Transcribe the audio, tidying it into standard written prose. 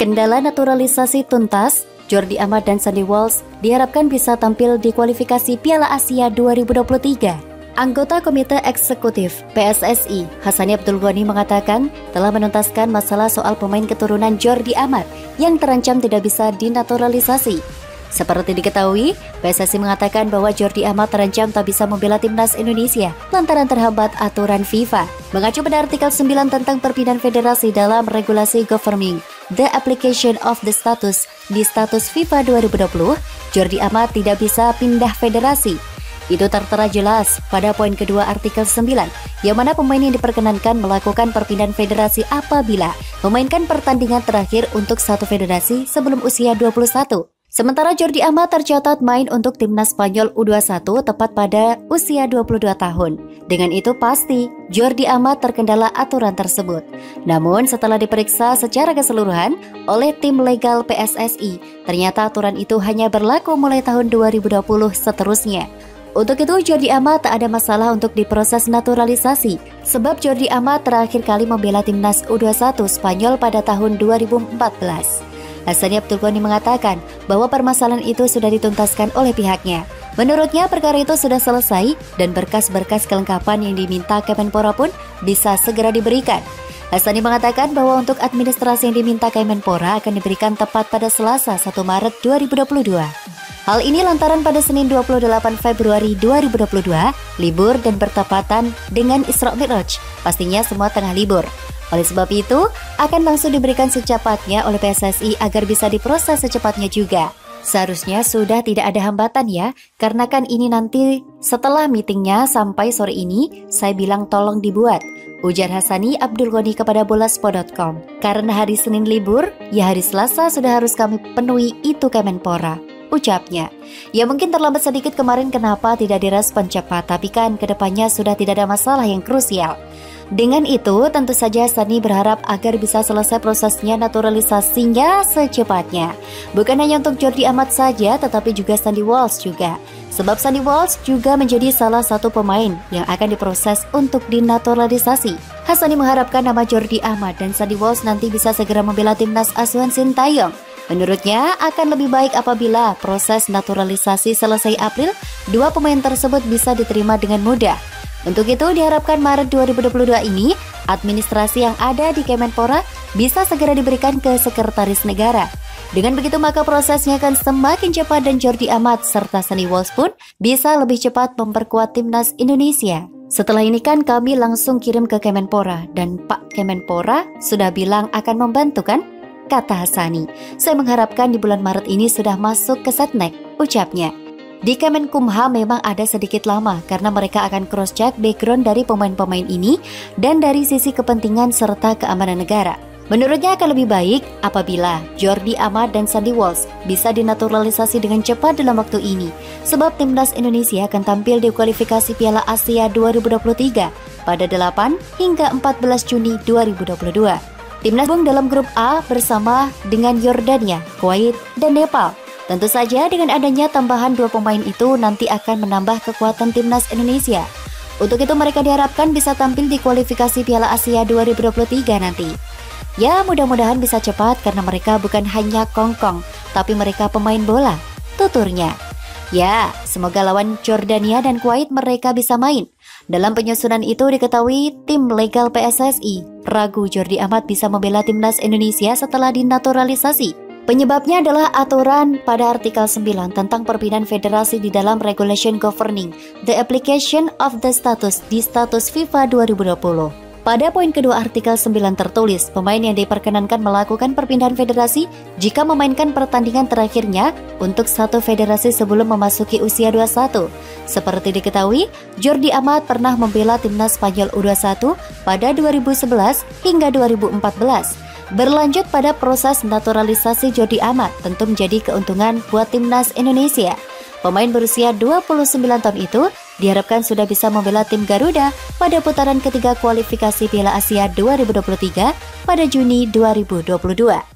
Kendala naturalisasi tuntas, Jordi Amat dan Sandy Walsh diharapkan bisa tampil di kualifikasi Piala Asia 2023. Anggota Komite Eksekutif PSSI, Hassani Abdul Ghani mengatakan telah menuntaskan masalah soal pemain keturunan Jordi Amat yang terancam tidak bisa dinaturalisasi. Seperti diketahui, PSSI mengatakan bahwa Jordi Amat terancam tak bisa membela timnas Indonesia lantaran terhambat aturan FIFA. Mengacu pada artikel 9 tentang perpindahan federasi dalam regulasi governing the application of the status di status FIFA 2020, Jordi Amat tidak bisa pindah federasi. Itu tertera jelas pada poin kedua artikel 9, yang mana pemain yang diperkenankan melakukan perpindahan federasi apabila memainkan pertandingan terakhir untuk satu federasi sebelum usia 21. Sementara Jordi Amat tercatat main untuk timnas Spanyol U21 tepat pada usia 22 tahun. Dengan itu pasti Jordi Amat terkendala aturan tersebut. Namun setelah diperiksa secara keseluruhan oleh tim legal PSSI, ternyata aturan itu hanya berlaku mulai tahun 2020 seterusnya. Untuk itu Jordi Amat tak ada masalah untuk diproses naturalisasi, sebab Jordi Amat terakhir kali membela timnas U21 Spanyol pada tahun 2014. Hassani Abdul Ghani mengatakan bahwa permasalahan itu sudah dituntaskan oleh pihaknya. Menurutnya perkara itu sudah selesai dan berkas-berkas kelengkapan yang diminta Kemenpora pun bisa segera diberikan. Hassani mengatakan bahwa untuk administrasi yang diminta Kemenpora akan diberikan tepat pada Selasa 1 Maret 2022. Hal ini lantaran pada Senin 28 Februari 2022 libur dan bertepatan dengan Isra Mi'raj. Pastinya semua tengah libur. Oleh sebab itu, akan langsung diberikan secepatnya oleh PSSI agar bisa diproses secepatnya juga. Seharusnya sudah tidak ada hambatan ya, karena kan ini nanti setelah meetingnya sampai sore ini, saya bilang tolong dibuat. Ujar Hassani Abdul Ghani kepada bolaspo.com. Karena hari Senin libur, ya hari Selasa sudah harus kami penuhi itu Kemenpora. Ucapnya, ya mungkin terlambat sedikit kemarin kenapa tidak direspon cepat, tapi kan kedepannya sudah tidak ada masalah yang krusial. Dengan itu, tentu saja Hassani berharap agar bisa selesai prosesnya naturalisasinya secepatnya. Bukan hanya untuk Jordi Amat saja, tetapi juga Sandy Walsh juga. Sebab Sandy Walsh juga menjadi salah satu pemain yang akan diproses untuk dinaturalisasi. Hassani mengharapkan nama Jordi Amat dan Sandy Walsh nanti bisa segera membela timnas asuhan Sintayong. Menurutnya, akan lebih baik apabila proses naturalisasi selesai April, dua pemain tersebut bisa diterima dengan mudah. Untuk itu, diharapkan Maret 2022 ini, administrasi yang ada di Kemenpora bisa segera diberikan ke Sekretaris Negara. Dengan begitu, maka prosesnya akan semakin cepat dan Jordi Amat serta Sandy Walsh pun bisa lebih cepat memperkuat timnas Indonesia. Setelah ini kan kami langsung kirim ke Kemenpora dan Pak Kemenpora sudah bilang akan membantu kan? Kata Hassani. Saya mengharapkan di bulan Maret ini sudah masuk ke Setnek, ucapnya. Di Kemenkumham memang ada sedikit lama karena mereka akan cross-check background dari pemain-pemain ini dan dari sisi kepentingan serta keamanan negara. Menurutnya akan lebih baik apabila Jordi Amat dan Sandy Walsh bisa dinaturalisasi dengan cepat dalam waktu ini, sebab timnas Indonesia akan tampil di kualifikasi Piala Asia 2023 pada 8 hingga 14 Juni 2022. Timnas gabung dalam grup A bersama dengan Yordania, Kuwait, dan Nepal. Tentu saja dengan adanya tambahan dua pemain itu nanti akan menambah kekuatan timnas Indonesia. Untuk itu mereka diharapkan bisa tampil di kualifikasi Piala Asia 2023 nanti. Ya mudah-mudahan bisa cepat karena mereka bukan hanya kongkong, tapi mereka pemain bola, tuturnya. Ya, semoga lawan Jordania dan Kuwait mereka bisa main. Dalam penyusunan itu diketahui tim legal PSSI ragu Jordi Amat bisa membela timnas Indonesia setelah dinaturalisasi. Penyebabnya adalah aturan pada artikel 9 tentang perpindahan federasi di dalam Regulation Governing the Application of the Status di status FIFA 2020. Pada poin kedua artikel 9 tertulis, pemain yang diperkenankan melakukan perpindahan federasi jika memainkan pertandingan terakhirnya untuk satu federasi sebelum memasuki usia 21. Seperti diketahui, Jordi Amat pernah membela timnas Spanyol U21 pada 2011 hingga 2014. Berlanjut pada proses naturalisasi Jordi Amat tentu menjadi keuntungan buat timnas Indonesia. Pemain berusia 29 tahun itu diharapkan sudah bisa membela tim Garuda pada putaran ketiga kualifikasi Piala Asia 2023 pada Juni 2022.